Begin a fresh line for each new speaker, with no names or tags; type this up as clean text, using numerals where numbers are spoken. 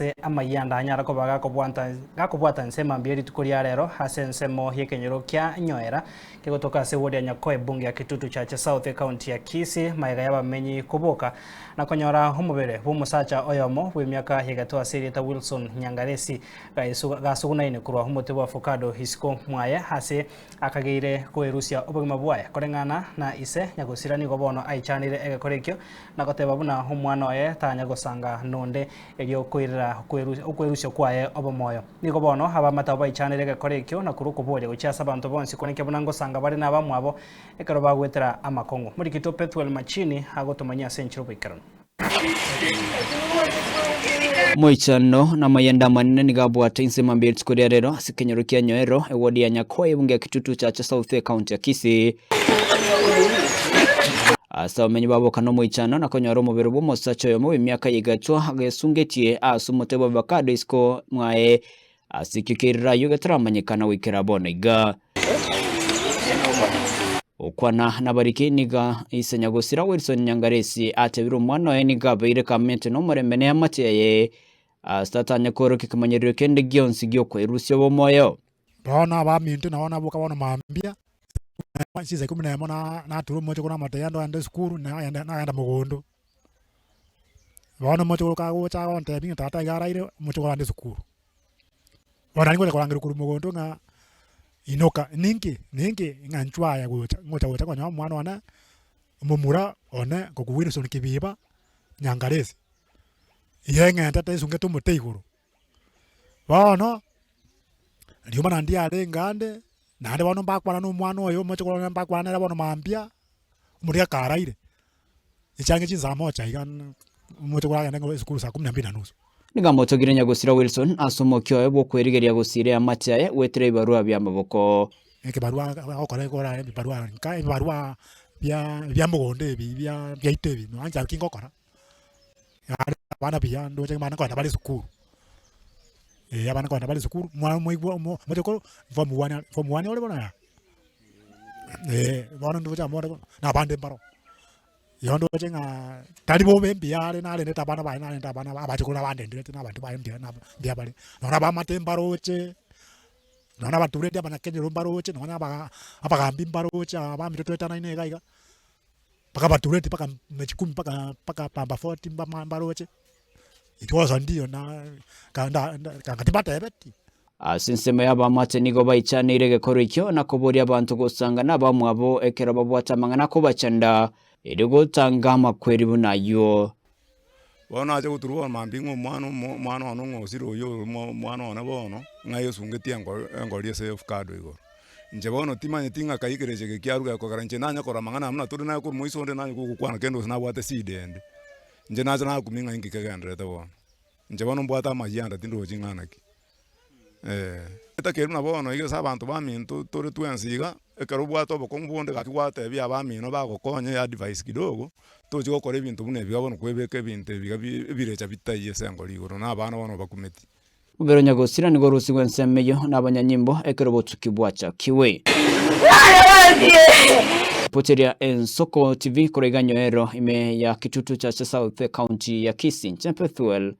ase amayanda anyara koba gakobwata nsema mbieri tukuria rero hase nsemo yekenyero kya nyoera kegotoka ase wodi ya Nyakoe bunge ya Kitutu Chache South County ya Kisii maiga y'abamenyi kuboka na konyora humubere bumusacha oyomo bw'emyaka yegatoa Sirita Wilson Nyangaresi gasugunaine kurwa humuti wa avocado hisiko mwaye hase akageire kwerusia obugima bwaye korengana na ise nyagusirani gobono aichanire egekorekyo na goteba buna umwana oye tanya gosanga nonde elio kwirira kwerusio kwaye obomoyo nigo bono abamata baichanire egekorekyo na kurukubore gochasa abantu bonsi koneke buna ngosanga bari na bamwabo ekero bagwetera amakongo muri kito Petwell Machini agotomanya senchiro bwikaro
Moichano na mayenda manene nigabwata insema mbiri tukuria rero asikenyero kya nyoero ewodi ya Nyakoe bunge ya Kitutu Chache South County ya Kisii asa omenyi baboka no moichano na konyora omubiri bw'omusacha oyo mu emyaka yegachwa agesungetie ase omutebo avocado isiko mwaye asikikirira yogetramanyikana wikira bona iga okwana nabariki niga isenyagusira Wilson Nyangaresi atebira omwana oyo niga abeire kamente n'omuremene y'amateye astatanya koroka ikamanyiriro kende gionsi giokwerusya obomoyo
bona bamintu naona boka bona mambia size kumina mona na turu mocho kuna matayando ande skuru na anda mugondo bona mocho ka go cha on tebi tata garaire mocho ande skuru bona ngole kolangira kuru mugondo nga inoka ninki nganchwa ya gocha kwa mwana wana mumura one kokuwira son kibiba Nyangaresi yenga tata isunge tumuteiguru bona ndio mana ndia ngande nande bono bakwana n'umwana oyo mocho kolana bakwana bono mambia muri akaraire icyange chizamocha igan mocho kolana ngo skuru saa 12:30
nigamoto girenya gusira Wilson asomokyo ebo kwerigeria gusire amachaye wetere ibarua bya maboko
eke barua okora barua nka barua bya mugonde bya itebi no anja kingokora bana bya ndo che mana kwa bali skuru abana kwa bali skuru mwana moigwa mocho ko form 1 ole bona bona ndo cha mona na bande baro yondo chenga tali bo bembi yale na le neta bana ba na neta bana abathi kula bande ndete na bantu ba ndi na bya bale nona ba matembaroche nona ba turete abana kenye rombaroche nona ba abagambi mbaroche aba mitoto na ine gaiga paka ba turete paka mechikumi paka pamba 40 mbaroche itwaza ndio na kanda katibata ebeti
asinsema y'abamate nigo bayichanire gekorikyo na kuboria abantu gusanga nabamwabo ekera babwata mangana ko bachanda irigo tanga makweri bunayo
bona aje guturuwa mambingo mwana ono ngosiro yo mwana ona bono ngayo sungeti engori ese avocado igo nje bono timanye tinga kaikireje ke kyaruga ko garanche nanya kora mangana amna turi nayo ko muisonde nanya ko kwana kendo na bwate sidende nje nazo na kuminga ingi kagandre ta bono nje bono bwata mayanda tindo jingana ki eta keru na bono igo sabantu bamintu turi twensiga ekero bwato bokombonde gakiwate bya bamino bagokonye ya advice kidogo toje gukora ibintu bune bigabona kwebeka ibintu birecha bitaye sengori igoro na abana bono bakumeti
ubero nyagosira nigo rusigwe nsemeyo n'abanyanyimbo ekero botuki bwacha kiwe poteria Ensoko TV kurega nyoero ime ya Kitutu Chache South County ya Kisii Petwell